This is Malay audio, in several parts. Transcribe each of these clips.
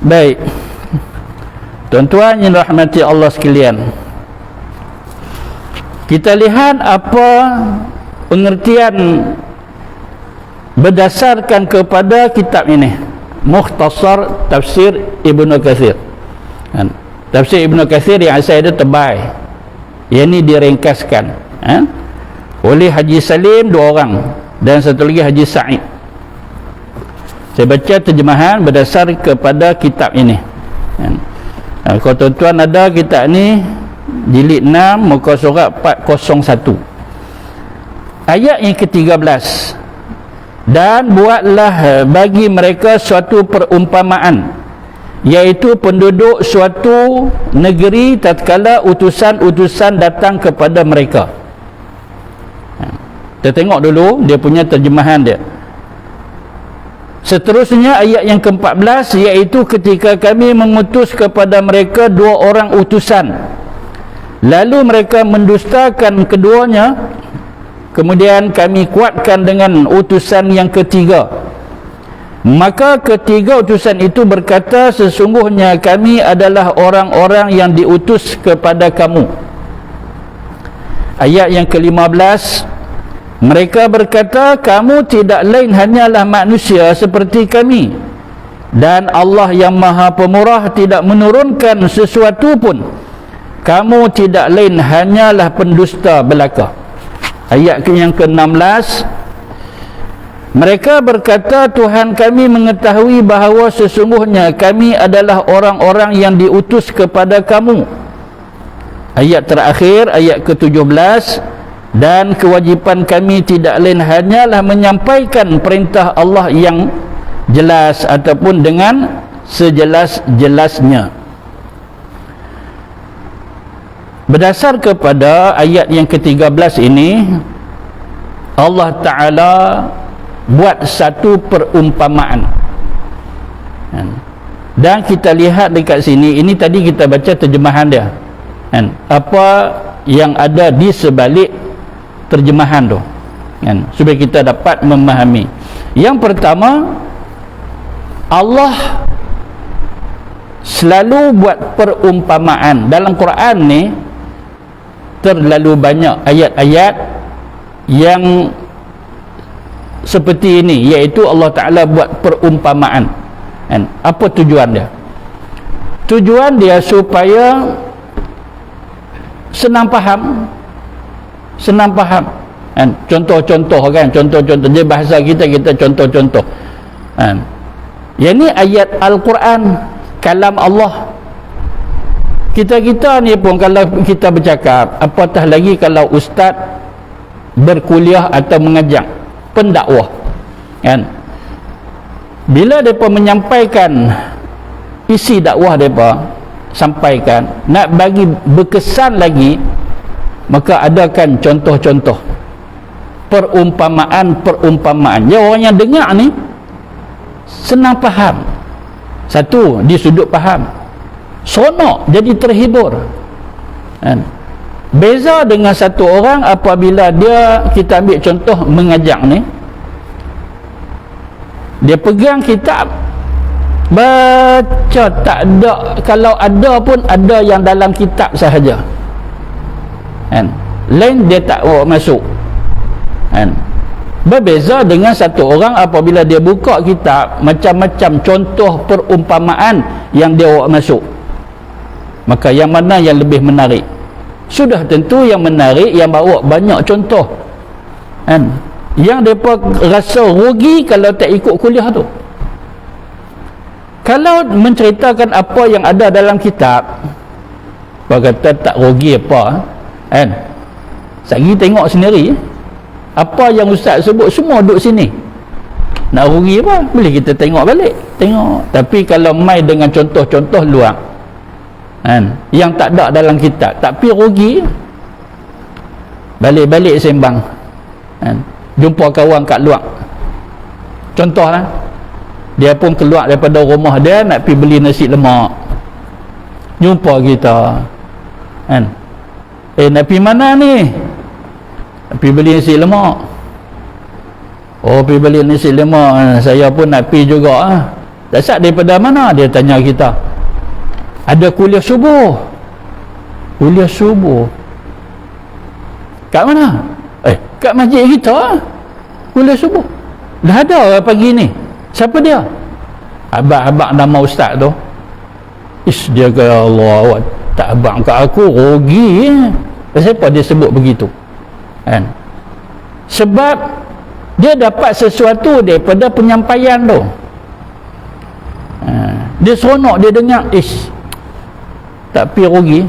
Baik, tuan-tuan yang rahmati Allah sekalian, kita lihat apa pengertian berdasarkan kepada kitab ini, Mukhtasar Tafsir Ibnu Katsir. Tafsir Ibnu Katsir yang asal dia tebal, yang ini diringkaskan oleh Haji Salim 2 orang dan satu lagi Haji Sa'id. Saya baca terjemahan berdasar kepada kitab ini. Kalau tuan-tuan ada kitab ni, jilid 6 muka surat 401, ayat yang ke-13, dan buatlah bagi mereka suatu perumpamaan, iaitu penduduk suatu negeri tatkala utusan-utusan datang kepada mereka. Kita tengok dulu dia punya terjemahan dia. Seterusnya ayat yang ke-14, iaitu ketika kami mengutus kepada mereka 2 orang utusan, lalu mereka mendustakan keduanya, kemudian kami kuatkan dengan utusan yang ketiga. Maka ketiga utusan itu berkata, sesungguhnya kami adalah orang-orang yang diutus kepada kamu. Ayat yang ke-15, mereka berkata, kamu tidak lain hanyalah manusia seperti kami, dan Allah yang Maha Pemurah tidak menurunkan sesuatu pun. Kamu tidak lain hanyalah pendusta belaka. Ayat yang ke-16, mereka berkata, Tuhan kami mengetahui bahawa sesungguhnya kami adalah orang-orang yang diutus kepada kamu. Ayat terakhir, ayat ke-17, dan kewajipan kami tidak lain hanyalah menyampaikan perintah Allah yang jelas ataupun dengan sejelas-jelasnya. Berdasar kepada ayat yang ke-13 ini, Allah Ta'ala buat satu perumpamaan, dan kita lihat dekat sini, ini tadi kita baca terjemahan dia, apa yang ada di sebalik terjemahan tu, supaya kita dapat memahami. Yang pertama, Allah selalu buat perumpamaan. Dalam Quran ni terlalu banyak ayat-ayat yang seperti ini, iaitu Allah Ta'ala buat perumpamaan. Apa tujuan dia? Tujuan dia supaya senang faham. Contoh-contoh kan, contoh-contoh dia bahasa kita contoh-contoh. Yang ni ayat Al-Quran, kalam Allah. Kita ni pun kalau kita bercakap, apatah lagi kalau ustaz berkuliah atau mengajar, pendakwah, bila mereka menyampaikan isi dakwah mereka, sampaikan, nak bagi berkesan lagi, maka adakan contoh-contoh, perumpamaan. Ya, orang yang dengar ni senang faham. Satu, di sudut faham, seronok, jadi terhibur. Beza dengan satu orang apabila kita ambil contoh mengajar ni, dia pegang kitab, baca, tak ada, kalau ada pun ada yang dalam kitab sahaja, lain dia tak bawa masuk. Berbeza dengan satu orang apabila dia buka kitab, macam-macam contoh perumpamaan yang dia bawa masuk. Maka yang mana yang lebih menarik? Sudah tentu yang menarik yang bawa banyak contoh, yang mereka rasa rugi kalau tak ikut kuliah tu. Kalau menceritakan apa yang ada dalam kitab, kata tak rugi apa, Sagi tengok sendiri, apa yang ustaz sebut semua duduk sini, nak rugi apa? Boleh kita tengok balik, tengok. Tapi kalau mai dengan contoh-contoh luar, yang tak ada dalam kitab, tapi rugi, balik-balik sembang, jumpa kawan kat luar, contohlah, dia pun keluar daripada rumah dia nak pergi beli nasi lemak, jumpa kita, nak pergi mana ni? Pergi beli nasi lemak. Oh, pergi beli nasi lemak, saya pun nak pergi juga. Dasar daripada mana? Dia tanya kita. Ada kuliah subuh. Kuliah subuh. Kat mana? Kat masjid kita. Kuliah subuh. Dah ada orang pagi ni. Siapa dia? Abang-abang nama ustaz tu. Dia kata, Allah, awak tak abang kat aku, rugi. Kenapa dia sebut begitu? Kan? Sebab dia dapat sesuatu daripada penyampaian tu. Dia seronok, dia dengar, tak pi rugi.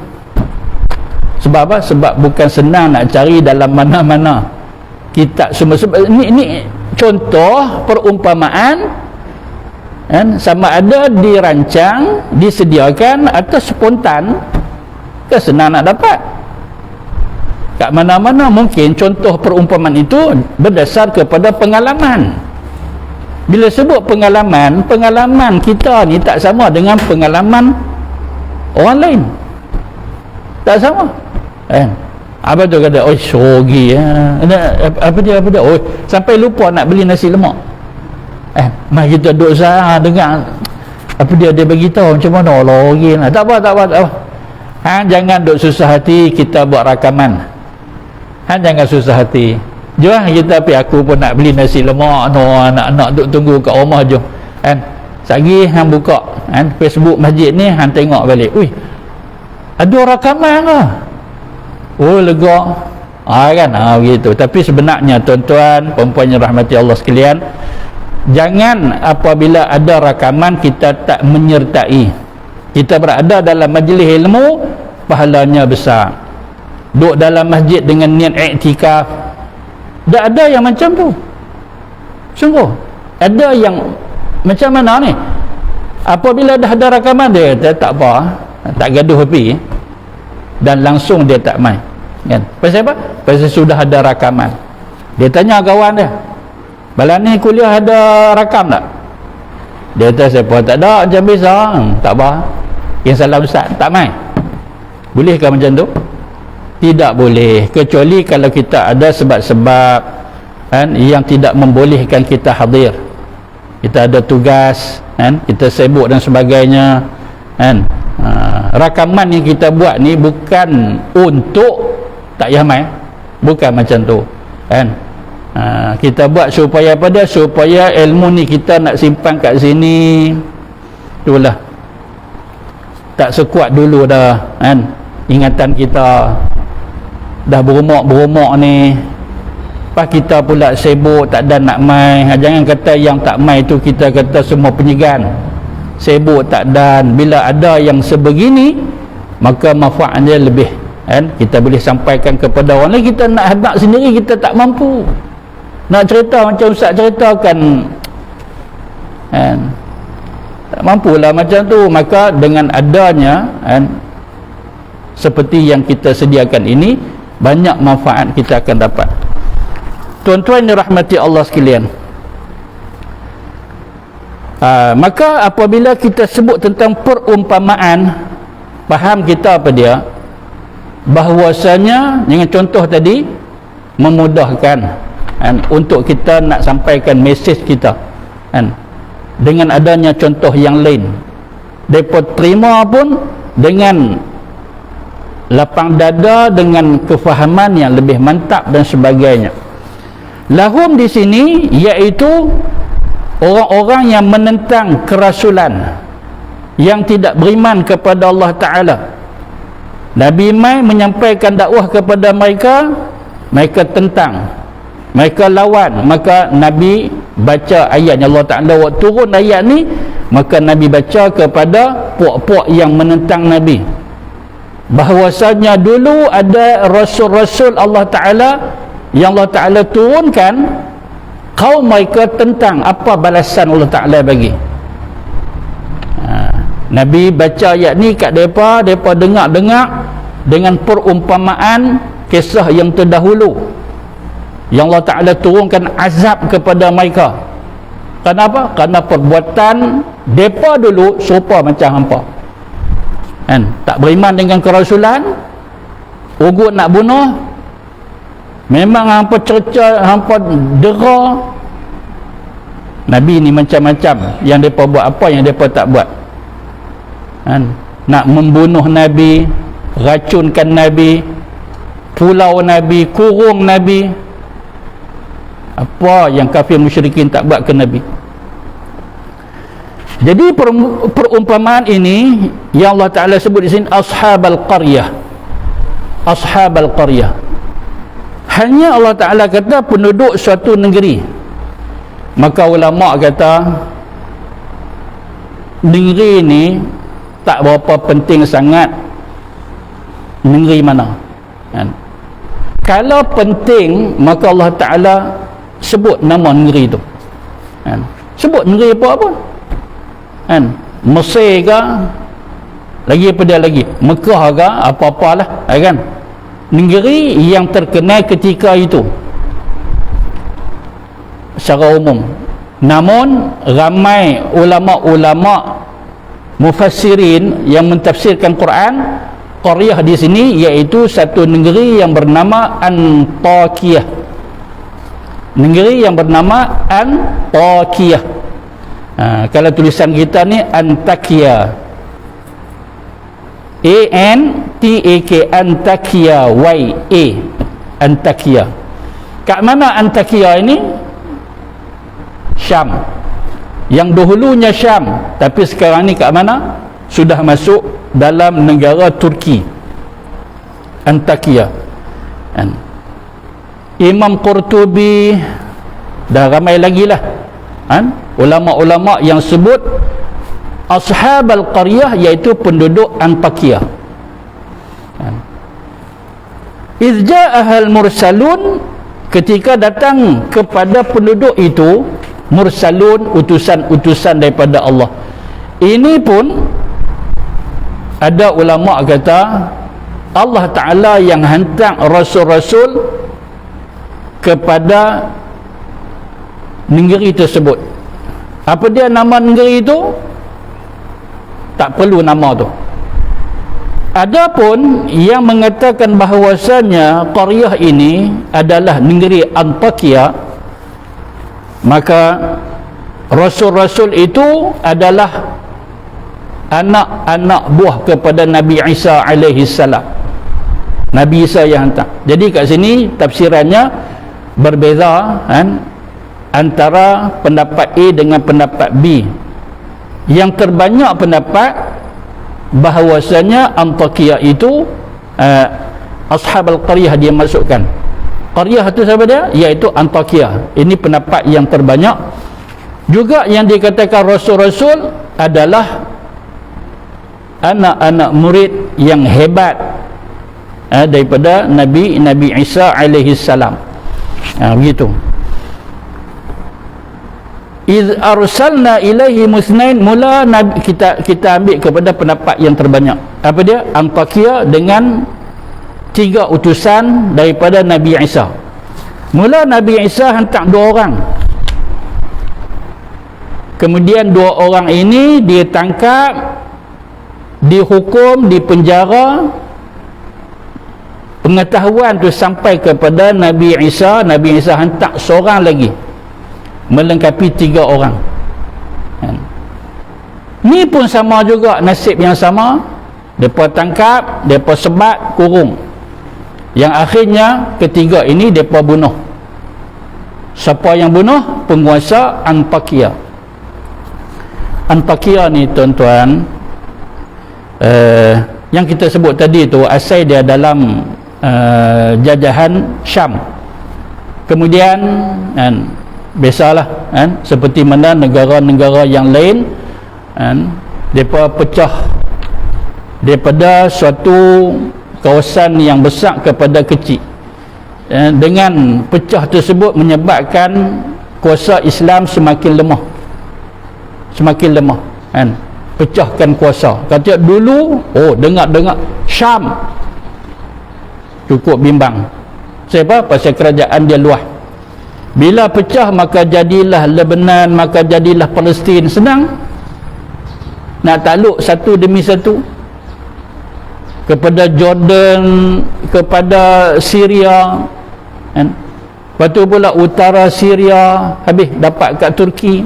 Sebab apa? Sebab bukan senang nak cari dalam mana-mana kitab semua. Sebab ni contoh perumpamaan, kan? Sama ada dirancang, disediakan atau spontan, kan senang nak dapat. Kat mana-mana mungkin contoh perumpamaan itu berdasar kepada pengalaman. Bila sebut pengalaman, pengalaman kita ni tak sama dengan pengalaman orang lain. Tak sama. Apa tu kata, rugi. Apa dia? Sampai lupa nak beli nasi lemak. Mari kita duduk sah dengar apa dia bagi tahu macam mana. Allah, rugi lah. Tak apa. Jangan duduk susah hati, kita buat rakaman. Jangan susah hati. Jom kita pergi, aku pun nak beli nasi lemak, anak-anak duduk tunggu kat rumah, jom. Sagi hang buka Facebook masjid ni, hang tengok balik. Ada rakaman ke? Lega. Kan? Begitu. Tapi sebenarnya tuan-tuan, perempuan yang rahmati Allah sekalian, jangan apabila ada rakaman kita tak menyertai. Kita berada dalam majlis ilmu, pahalanya besar. Duduk dalam masjid dengan niat iktikaf. Tak ada yang macam tu. Sungguh. Ada yang macam mana ni? Apabila dah ada rakaman, dia tak apa, tak gaduh api, dan langsung dia tak main. Kan? Pasal apa? Pasal sudah ada rakaman. Dia tanya kawan dia, "Malam ni kuliah ada rakam tak?" Dia kata, "Siapa tak ada, macam biasa." Tak apa. Yang salah ustaz, tak main. Bolehkah macam tu? Tidak boleh, kecuali kalau kita ada sebab-sebab yang tidak membolehkan kita hadir. Kita ada tugas, kita sibuk dan sebagainya. Rakaman yang kita buat ni bukan untuk tak payah main, bukan macam tu. Kita buat supaya apa dia? Supaya ilmu ni kita nak simpan kat sini. Itulah. Tak sekuat dulu dah, ingatan kita. Dah berumur ni, pas kita pula sibuk, tak ada nak main. Jangan kata yang tak main tu kita kata semua penyegan, sibuk tak dan. Bila ada yang sebegini, maka manfaat dia lebih, kita boleh sampaikan kepada orang lain. Kita nak habaq sendiri, kita tak mampu nak cerita macam ustaz ceritakan, tak mampulah macam tu. Maka dengan adanya seperti yang kita sediakan ini, banyak manfaat kita akan dapat. Tuan-tuan yang rahmati Allah sekalian, maka apabila kita sebut tentang perumpamaan, faham kita apa dia? Bahwasanya dengan contoh tadi memudahkan untuk kita nak sampaikan mesej kita. Dengan adanya contoh yang lain, mereka terima pun dengan lapang dada, dengan kefahaman yang lebih mantap dan sebagainya. Lahum di sini iaitu orang-orang yang menentang kerasulan, yang tidak beriman kepada Allah Ta'ala. Nabi mai menyampaikan dakwah kepada mereka, mereka tentang, mereka lawan. Maka Nabi baca ayatnya Allah Ta'ala, waktu turun ayat ni, maka Nabi baca kepada puak-puak yang menentang Nabi, bahwasanya dulu ada rasul-rasul Allah Ta'ala yang Allah Ta'ala turunkan, kaum mereka tentang apa balasan Allah Ta'ala bagi. Nabi baca ayat ni kat mereka, mereka dengar-dengar dengan perumpamaan kisah yang terdahulu, yang Allah Ta'ala turunkan azab kepada mereka. Kenapa? Kerana perbuatan mereka dulu serupa macam hampa. Tak beriman dengan kerasulan, ugut nak bunuh, memang hampa cerca, hampa dera, Nabi ni macam-macam yang mereka buat, apa yang mereka tak buat, kan? Nak membunuh Nabi, racunkan Nabi, pulau Nabi, kurung Nabi. Apa yang kafir musyrikin tak buat ke Nabi? Jadi perumpamaan ini yang Allah Ta'ala sebut di sini ashabal qaryah. Ashabal qaryah, hanya Allah Ta'ala kata penduduk suatu negeri. Maka ulama kata negeri ni tak berapa penting sangat negeri mana, kan? Kalau penting maka Allah Ta'ala sebut nama negeri tu, kan? Sebut negeri apa kan? Mesir ke, lagi pada lagi Mekah ke, apa-apalah, kan? Negeri yang terkenal ketika itu secara umum. Namun ramai ulama-ulama mufassirin yang mentafsirkan Quran, qaryah di sini iaitu satu negeri yang bernama Antakiyah. Negeri yang bernama Antakiyah. Kalau tulisan kita ni Antakya, A-N-T-A-K, Antakya, Y-A, Antakya. Kat mana Antakya ini? Syam. Yang dahulunya Syam, tapi sekarang ni kat mana? Sudah masuk dalam negara Turki. Antakya. Imam Qurtubi, dah ramai lagi lah, ulama-ulama yang sebut ashabal qaryah iaitu penduduk Antakya. Idh ja'ahal mursalun, ketika datang kepada penduduk itu mursalun, utusan-utusan daripada Allah. Ini pun ada ulama kata Allah Ta'ala yang hantar rasul-rasul kepada negeri tersebut. Apa dia nama negeri itu? Tak perlu nama tu. Adapun yang mengatakan bahawasanya qaryah ini adalah negeri Antakya, maka rasul-rasul itu adalah anak-anak buah kepada Nabi Isa alaihi salam. Nabi Isa yang hantar. Jadi kat sini tafsirannya berbeza, kan, antara pendapat A dengan pendapat B. Yang terbanyak pendapat bahawasanya Antakya itu ashabal qaryah dia masukkan. Qaryah itu siapa dia? Iaitu Antakya. Ini pendapat yang terbanyak. Juga yang dikatakan rasul-rasul adalah anak-anak murid yang hebat daripada Nabi Isa alaihi salam. Begitu. Iz arsalna ilaihi musnain, mula Nabi, kita ambil kepada pendapat yang terbanyak. Apa dia? Antakya dengan 3 utusan daripada Nabi Isa. Mula Nabi Isa hantar 2 orang. Kemudian 2 orang ini ditangkap, dihukum, dipenjara. Pengetahuan tu sampai kepada Nabi Isa. Nabi Isa hantar seorang lagi melengkapi 3 orang. Ni pun sama juga, nasib yang sama. Mereka tangkap, mereka sebat, kurung. Yang akhirnya ketiga ini mereka bunuh. Siapa yang bunuh? Penguasa Antakya. Antakya ni tuan-tuan, yang kita sebut tadi tu asal dia dalam jajahan Syam. Kemudian biasalah, seperti mana negara-negara yang lain, mereka pecah daripada suatu kawasan yang besar kepada kecil. Dengan pecah tersebut menyebabkan kuasa Islam semakin lemah. Semakin lemah, pecahkan kuasa. Kata dulu, dengar-dengar Syam cukup bimbang. Sebab pasal kerajaan dia luas. Bila pecah maka jadilah Lebanon, maka jadilah Palestin. Senang nak takluk satu demi satu kepada Jordan, kepada Syria, Lepas tu pula utara Syria habis dapat kat Turki.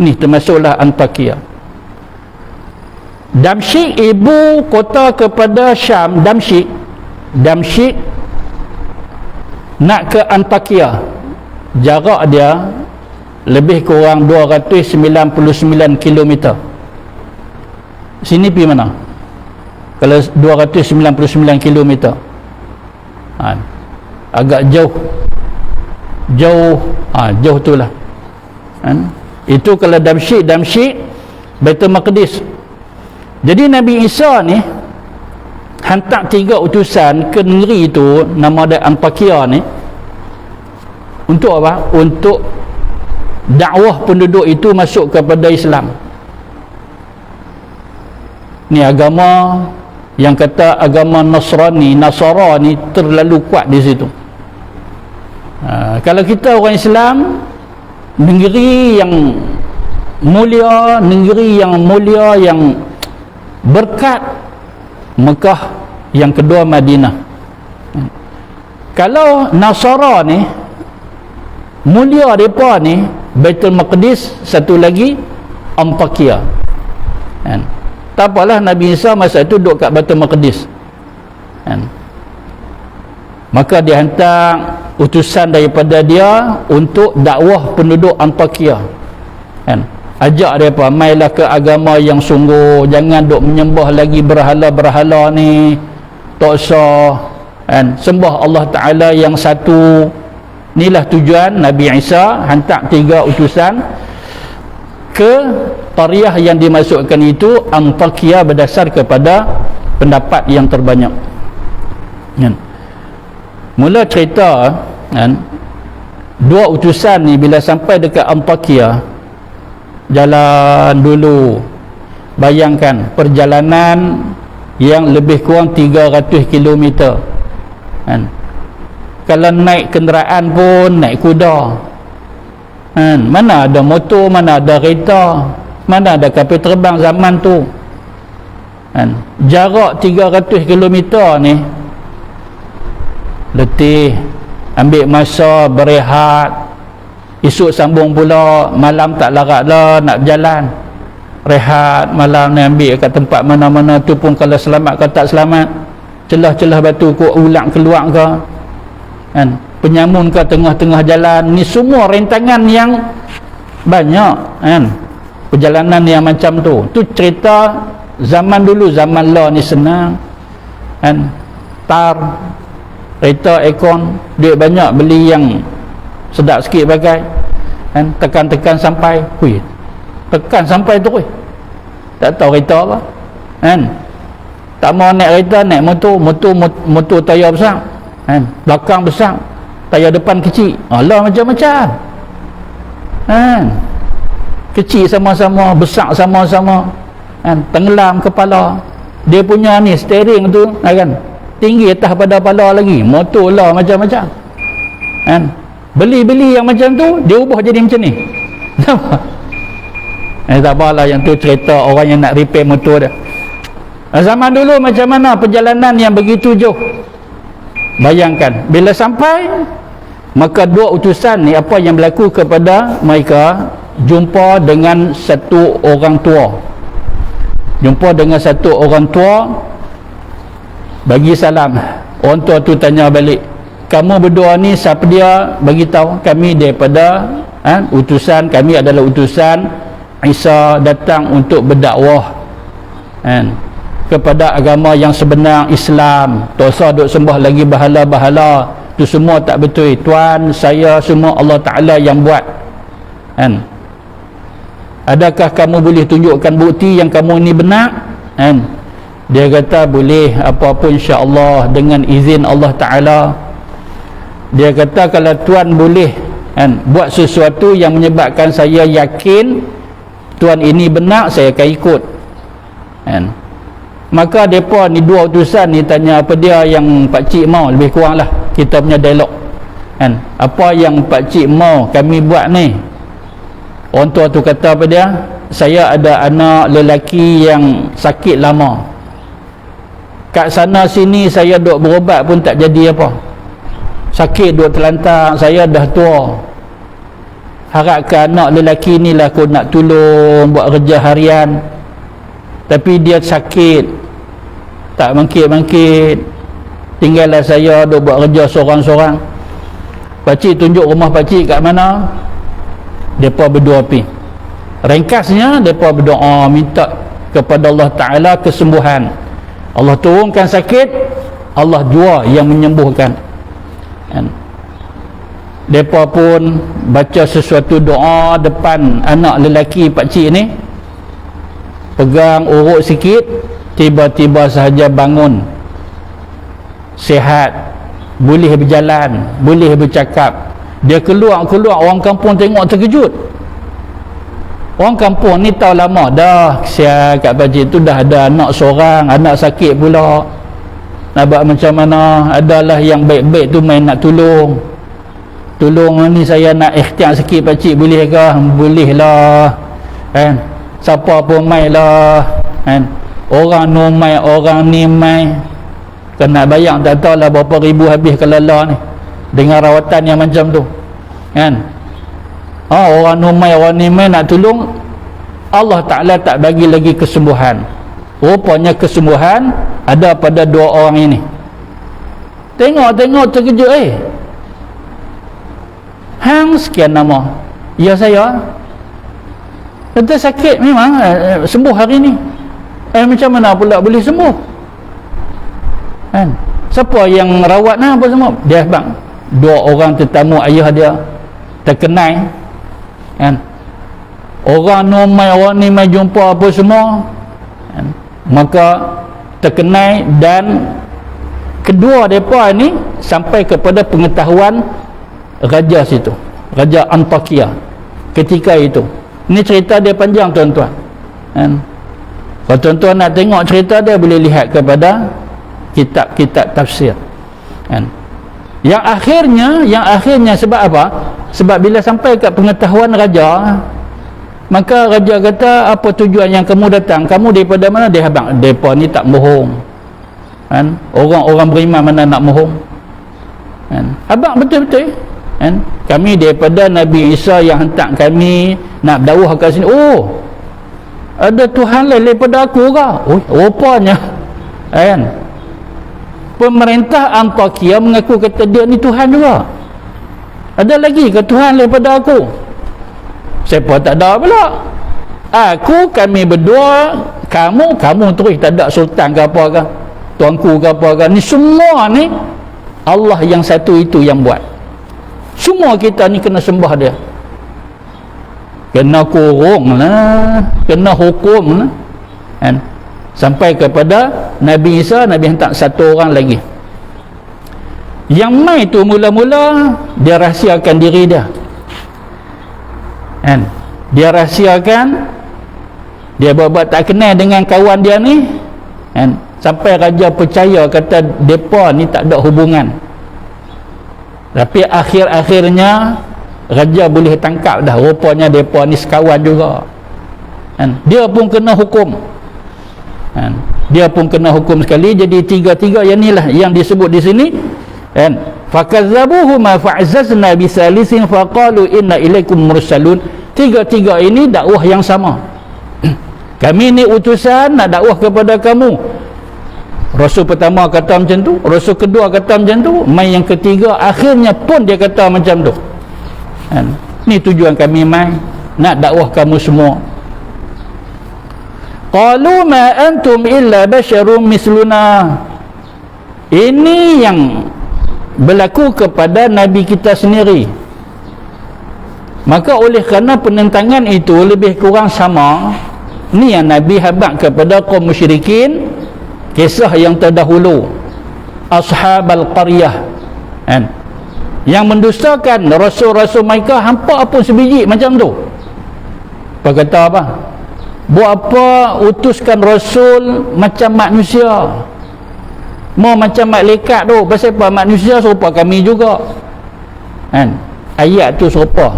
Ni termasuklah Antakya. Damsyik ibu kota kepada Syam. Damsyik nak ke Antakya, jarak dia lebih kurang 299 km. Sini pergi mana? Kalau 299 km, agak jauh tu lah. Itu kalau Damsyik Baitul Maqdis. Jadi Nabi Isa ni hantar 3 utusan ke negeri itu, nama dia Antakya ni, untuk apa? Untuk dakwah penduduk itu masuk kepada Islam. Ni agama yang kata agama Nasara ni terlalu kuat di situ. Kalau kita orang Islam, negeri yang mulia, yang berkat, Mekah, yang kedua Madinah. Kalau Nasara ni, mulia mereka ni Baitul Maqdis, satu lagi Antakya. Tak apalah, Nabi Isa masa itu duduk kat Baitul Maqdis. Maka dia hantar utusan daripada dia untuk dakwah penduduk Antakya. Ajak mereka, mailah ke agama yang sungguh, jangan duk menyembah lagi berhala-berhala ni, tak usah sembah Allah Ta'ala yang satu. Inilah tujuan Nabi Isa hantar 3 utusan ke Taryah yang dimasukkan itu Antakya berdasar kepada pendapat yang terbanyak. Mula cerita 2 utusan ni bila sampai dekat Antakya, jalan dulu. Bayangkan perjalanan yang lebih kurang 300 km. Kalau naik kenderaan pun naik kuda. Mana ada motor, mana ada kereta, mana ada kapal terbang zaman tu. Jarak 300 km ni letih, ambil masa berehat, esok sambung pula, malam tak larat lah nak berjalan, rehat malam ni, ambil kat tempat mana-mana tu pun kalau selamat ke tak selamat, celah-celah batu kau ulang keluar ke, penyamun ke tengah-tengah jalan. Ni semua rintangan yang banyak, perjalanan yang macam tu. Tu cerita zaman dulu. Zaman lah ni senang, tar, kereta aircon, duit banyak, beli yang sedap sikit pakai, tekan-tekan sampai, tekan sampai tu, tak tahu kereta apa, tak mau naik kereta, naik motor tayar besar, belakang besar, tayar depan kecil, alah macam-macam, kecil sama-sama, besar sama-sama, tenggelam kepala. Dia punya ni steering tu tinggi atas pada kepala lagi, motor lah macam-macam, beli yang macam tu dia ubah jadi macam ni. Tak apalah, yang tu cerita orang yang nak repair motor dia. Zaman dulu macam mana perjalanan yang begitu jauh. Bayangkan bila sampai, maka 2 utusan ni apa yang berlaku kepada mereka, jumpa dengan satu orang tua, bagi salam. Orang tua tu tanya balik, kamu berdua ni siapa dia? Bagi tahu, kami daripada utusan, kami adalah utusan Isa, datang untuk berdakwah kepada agama yang sebenar, Islam. Tak usah duk sembah lagi bahala-bahala, tu semua tak betul. Tuan saya semua Allah Ta'ala yang buat. Adakah kamu boleh tunjukkan bukti yang kamu ni benar? Dia kata boleh, apa-apa insya-Allah dengan izin Allah Ta'ala. Dia kata kalau tuan boleh buat sesuatu yang menyebabkan saya yakin tuan ini benar, saya akan ikut. Maka mereka ni 2 utusan ni tanya apa dia yang pakcik mau, lebih kurang lah kita punya dialog, apa yang pakcik mau kami buat ni. Orang tua tu kata apa dia, saya ada anak lelaki yang sakit lama, kat sana sini saya duk berobat pun tak jadi apa, sakit duk terlantar, saya dah tua, harapkan anak lelaki ni lah aku nak tolong buat kerja harian, tapi dia sakit, tak bangkit-bangkit, tinggallah saya duk buat kerja seorang-seorang. Pakcik tunjuk rumah pakcik kat mana, mereka berdua pergi. Ringkasnya, mereka berdoa minta kepada Allah Ta'ala kesembuhan. Allah turunkan sakit, Allah jua yang menyembuhkan. Mereka pun baca sesuatu doa depan anak lelaki pakcik ni, pegang urut sikit, tiba-tiba sahaja bangun, sihat, boleh berjalan, boleh bercakap. Dia keluar, orang kampung tengok terkejut. Orang kampung ni tahu lama dah sial kat pakcik tu, dah ada anak seorang, anak sakit pula, nak buat macam mana. Adalah yang baik-baik tu main nak tolong ni, saya nak ikhtiar sikit pakcik, boleh ke? Boleh lah kan, siapa pun main lah kan, orang no main, orang ni main, kena bayang tak tahu lah berapa ribu habis kalau lah ni dengan rawatan yang macam tu kan. Orang no main, orang ni main nak tolong, Allah Ta'ala tak bagi lagi kesembuhan. Rupanya kesembuhan ada pada dua orang ini. Tengok terkejut, hang sekian nama, ya saya kata sakit memang, sembuh hari ni, macam mana pula boleh sembuh kan? Siapa yang rawat apa semua? Dia bang, dua orang tetamu ayah dia terkenai kan, orang nomai, orang ni mai jumpa apa semua kan? Maka terkenai, dan kedua mereka ni sampai kepada pengetahuan raja situ, Raja Antakia ketika itu. Ini cerita dia panjang tuan-tuan kan? Kalau tuan-tuan nak tengok cerita dia, boleh lihat kepada kitab-kitab tafsir kan? Yang akhirnya sebab apa? Sebab bila sampai ke pengetahuan raja, maka raja kata, apa tujuan yang kamu datang? Kamu daripada mana? Dia abang, mereka ni tak bohong kan? Orang-orang beriman mana nak bohong kan? Abang betul-betul kan? Kami daripada Nabi Isa yang hantar kami nak dakwah kat sini. Oh, ada Tuhan lain daripada aku ke? Oh, rupanya kan? Pemerintah Antakia mengaku kata dia ni Tuhan juga. Ada lagi ke Tuhan daripada aku? Siapa tak ada pula? Aku, kami berdua, kamu terus tak ada sultan ke apa ke, tuanku ke apa ke. Ni semua ni Allah yang satu itu yang buat. Semua kita ni kena sembah dia, kena kurung lah, kena hukum lah kan? Sampai kepada Nabi Isa, Nabi hantar satu orang lagi. Yang mai tu mula-mula dia rahsiakan diri dia kan? Dia rahsiakan, dia buat-buat tak kenal dengan kawan dia ni kan? Sampai raja percaya, kata depa ni tak ada hubungan. Tapi akhir-akhirnya raja boleh tangkap dah, rupanya depa ni sekawan juga kan? Dia pun kena hukum kan? Dia pun kena hukum sekali. Jadi tiga-tiga yang inilah yang disebut di sini kan? Fakazzabuhuma fa'azzazna bisalisin faqalu inna ilaikum mursalun. Tiga-tiga ini dakwah yang sama. Kami ni utusan nak dakwah kepada kamu. Rasul pertama kata macam tu, rasul kedua kata macam tu, mai yang ketiga akhirnya pun dia kata macam tu kan? Ni tujuan kami mai nak dakwah kamu semua. Qalu ma antum illa basyarum misluna. Ini yang berlaku kepada Nabi kita sendiri. Maka oleh kerana penentangan itu lebih kurang sama, ni yang Nabi habaq kepada kaum musyrikin, kisah yang terdahulu Ashabal Qaryah kan? Yang mendustakan rasul-rasul mereka hampa pun sebiji macam tu. Apa kata apa? Buat apa utuskan rasul macam manusia, mau macam malaikat tu? Pasal apa? Manusia serupa kami juga kan? Ayat tu serupa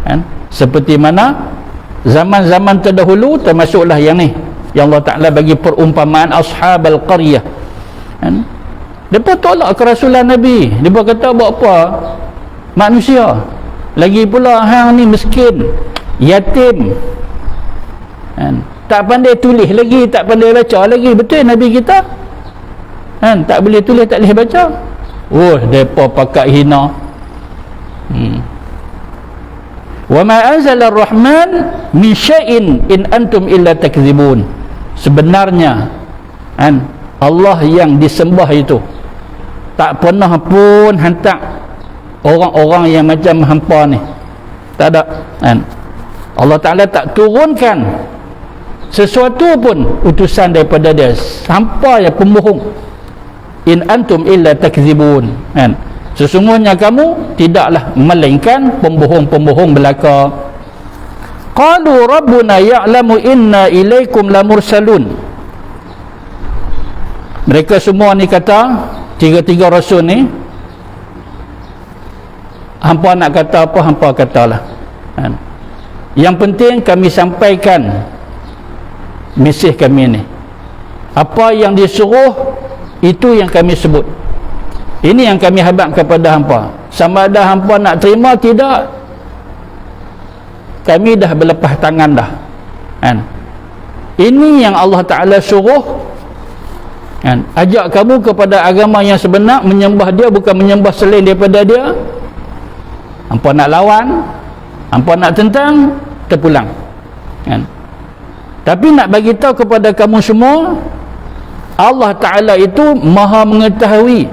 kan? Seperti mana zaman-zaman terdahulu, termasuklah yang ni yang Allah Ta'ala bagi perumpamaan Ashabal Qaryah kan? Mereka tolak kerasulan Nabi. Mereka kata buat apa? Manusia Lagi pula hang ni miskin, yatim, kan? Tak pandai tulis lagi, tak pandai baca lagi. Betul Nabi kita, kan? Tak boleh tulis, tak boleh baca. Oh, depa pakat hina. Wa ma anzala ar-rahman min syai'in in antum illa takdzibun. Sebenarnya, kan, Allah yang disembah itu tak pernah pun hantar orang-orang yang macam hampa ni. Tak ada, kan? Allah Ta'ala tak turunkan sesuatu pun utusan daripada dia. Hampa yang pembohong. In antum illa takdzibun, kan? Sesungguhnya kamu tidaklah melainkan pembohong-pembohong belaka. Qalu rabbuna ya'lamu inna ilaikum lamursalun. Mereka semua ni kata, tiga-tiga rasul ni, hampa nak kata apa, hampa katalah, kan? Yang penting kami sampaikan mesej kami ni. Apa yang disuruh, itu yang kami sebut. Ini yang kami hadap kepada hampa. Sama ada hampa nak terima, tidak, kami dah berlepas tangan dah, kan? Ini yang Allah Ta'ala suruh, kan? Ajak kamu kepada agama yang sebenar, menyembah dia, bukan menyembah selain daripada dia. Hampa nak lawan, hampa nak tentang, terpulang, kan? Tapi nak bagi tahu kepada kamu semua, Allah Ta'ala itu maha mengetahui.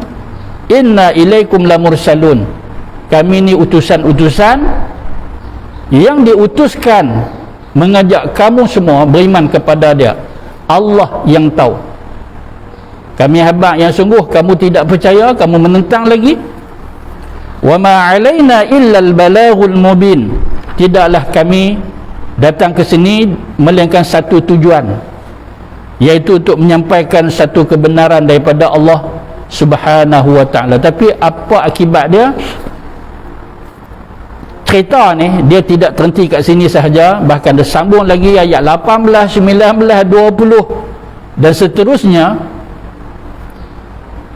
Inna ilaikum lamursalun. Kami ni utusan-utusan yang diutuskan mengajak kamu semua beriman kepada dia. Allah yang tahu. Kami habaq yang sungguh kamu tidak percaya, kamu menentang lagi. Wa ma 'alaina illa al-balaghul mubin. Tidaklah kami datang ke sini melainkan satu tujuan, iaitu untuk menyampaikan satu kebenaran daripada Allah Subhanahu wa ta'ala. Tapi apa akibat dia? Cerita ni dia tidak terhenti kat sini sahaja, bahkan dia sambung lagi ayat 18, 19, 20 dan seterusnya.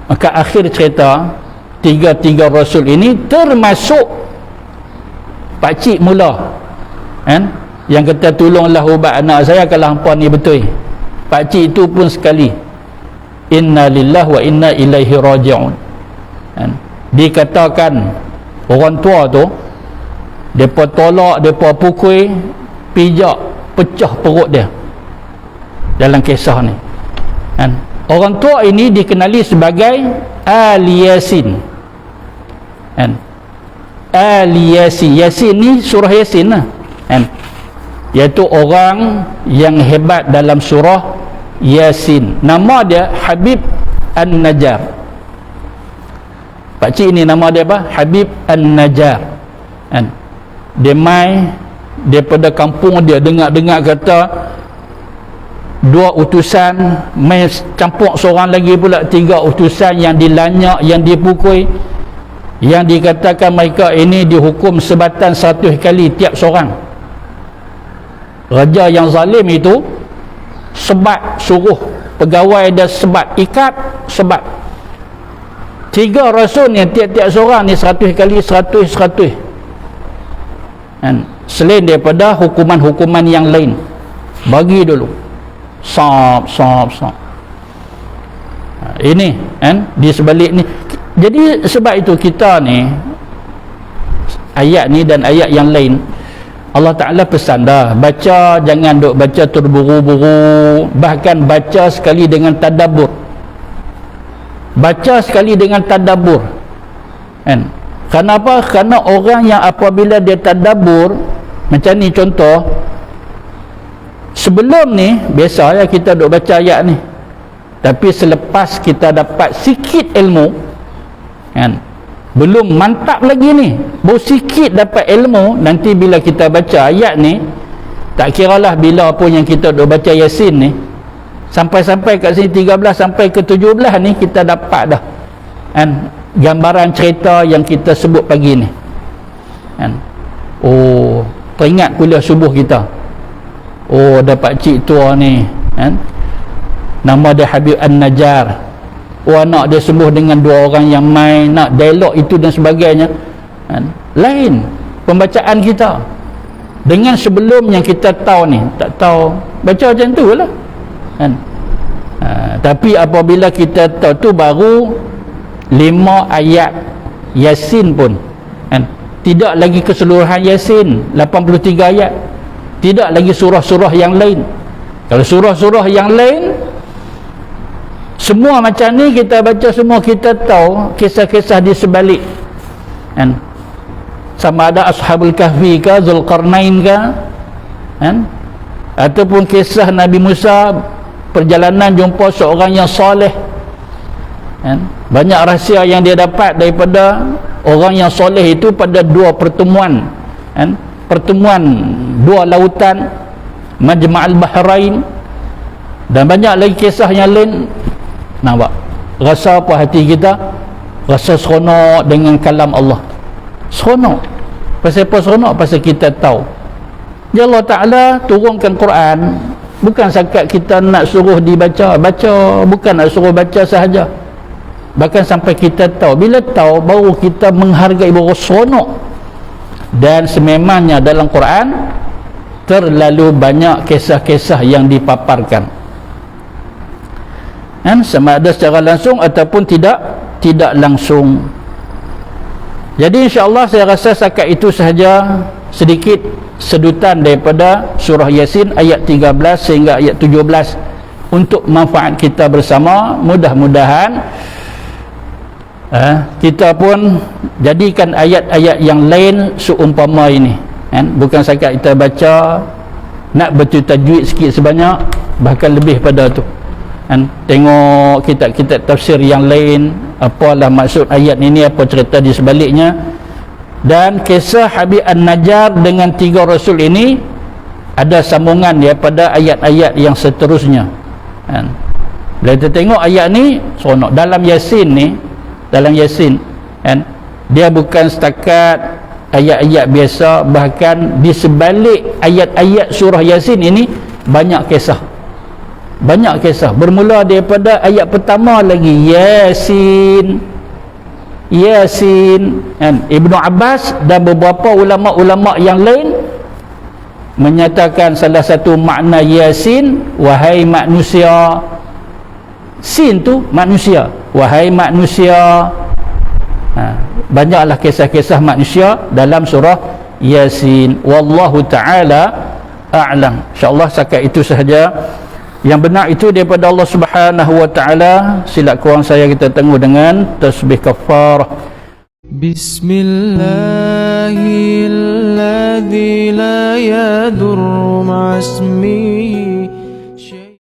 Maka akhir cerita, tiga-tiga rasul ini termasuk pakcik mula, kan? Yang kata tolonglah ubat anak saya kalau hampa ni betul. Pakcik itu pun sekali, inna lillahi wa inna ilaihi raji'un, kan? Dikatakan orang tua tu, mereka tolak, mereka pukul, pijak, pecah perut dia dalam kisah ni, kan? Orang tua ini dikenali sebagai Ali Yasin, kan? Ali Yasin, Yasin ni surah Yasin lah, kan? Iaitu orang yang hebat dalam surah Yasin. Nama dia Habib An-Najjar. Pakcik ni nama dia apa? Habib An-Najjar, kan? Dia mai daripada kampung dia, dengar-dengar kata dua utusan mai campur seorang lagi pula, tiga utusan yang dilanyak, yang dipukul, yang dikatakan mereka ini dihukum sebatan 100 kali tiap seorang. Raja yang zalim itu sebat, suruh pegawai dia sebat, ikat, sebat. Tiga rasul ni tiap-tiap seorang ni 100 kali 100, kan? Selain daripada hukuman-hukuman yang lain, bagi dulu sab. Ini, kan, di sebalik ni. Jadi sebab itu kita ni, ayat ni dan ayat yang lain, Allah Ta'ala pesan dah, baca jangan duk baca terburu-buru, bahkan baca sekali dengan tadabbur. Baca sekali dengan tadabbur, kan? Kenapa? Kerana orang yang apabila dia tadabbur, macam ni contoh, sebelum ni biasa ya kita duk baca ayat ni, tapi selepas kita dapat sikit ilmu, kan, belum mantap lagi ni, baru sikit dapat ilmu, nanti bila kita baca ayat ni, tak kiralah bila pun yang kita duk baca Yasin ni, sampai-sampai kat sini 13 sampai ke 17 ni, kita dapat dah, kan, gambaran cerita yang kita sebut pagi ni, kan? Oh, teringat kuliah subuh kita. Oh, dapat cik tua ni, kan, nama dia Habib An-Najjar. Oh, anak dia sembuh dengan dua orang yang main nak dialog itu dan sebagainya, kan? Lain, pembacaan kita dengan sebelum yang kita tahu ni. Tak tahu baca macam tu lah kan. Tapi apabila kita tahu tu, baru 5 ayat Yasin pun kan, tidak lagi keseluruhan Yasin 83 ayat, tidak lagi surah-surah yang lain. Kalau surah-surah yang lain semua macam ni kita baca, semua kita tahu kisah-kisah di sebalik kan, sama ada Ashabul Kahfi ke, Zulkarnain ke kan, ataupun kisah Nabi Musa perjalanan jumpa seorang yang soleh kan? Banyak rahsia yang dia dapat daripada orang yang soleh itu pada 2 pertemuan kan? Pertemuan 2 lautan, Majma'al Bahrain, dan banyak lagi kisah yang lain. Nampak rasa apa hati kita? Rasa seronok dengan kalam Allah. Seronok. Pasal apa seronok? Pasal kita tahu ya Allah Ta'ala turunkan Quran bukan setakat kita nak suruh dibaca, bukan nak suruh baca sahaja, bahkan sampai kita tahu. Bila tahu, baru kita menghargai, baru seronok. Dan sememangnya dalam Quran terlalu banyak kisah-kisah yang dipaparkan kan, sama ada secara langsung ataupun tidak langsung. Jadi insya-Allah saya rasa setakat itu sahaja sedikit sedutan daripada surah Yasin ayat 13 sehingga ayat 17 untuk manfaat kita bersama. Mudah-mudahan kita pun jadikan ayat-ayat yang lain seumpama ini kan? Bukan setakat kita baca nak betul tajwid sikit sebanyak, bahkan lebih pada tu kan? Tengok kitab-kitab tafsir yang lain, apalah maksud ayat ini, apa cerita di sebaliknya. Dan kisah Habib An-Najjar dengan 3 Rasul ini ada sambungan daripada ayat-ayat yang seterusnya kan? Bila kita tengok ayat ni seronok. Dalam Yasin kan, dia bukan setakat ayat-ayat biasa, bahkan di sebalik ayat-ayat surah Yasin ini banyak kisah. Bermula daripada ayat pertama lagi, Yasin kan? Ibnu Abbas dan beberapa ulama-ulama yang lain menyatakan salah satu makna Yasin, wahai manusia. Sin tu manusia, wahai manusia. Banyaklah kisah-kisah manusia dalam surah Yasin. Wallahu ta'ala a'lam. InsyaAllah setakat itu sahaja. Yang benar itu daripada Allah Subhanahu wa ta'ala. Silap kurang saya kita tengok dengan tasbih kafarah. Bismillahilladzi la yadurru ma'asmihi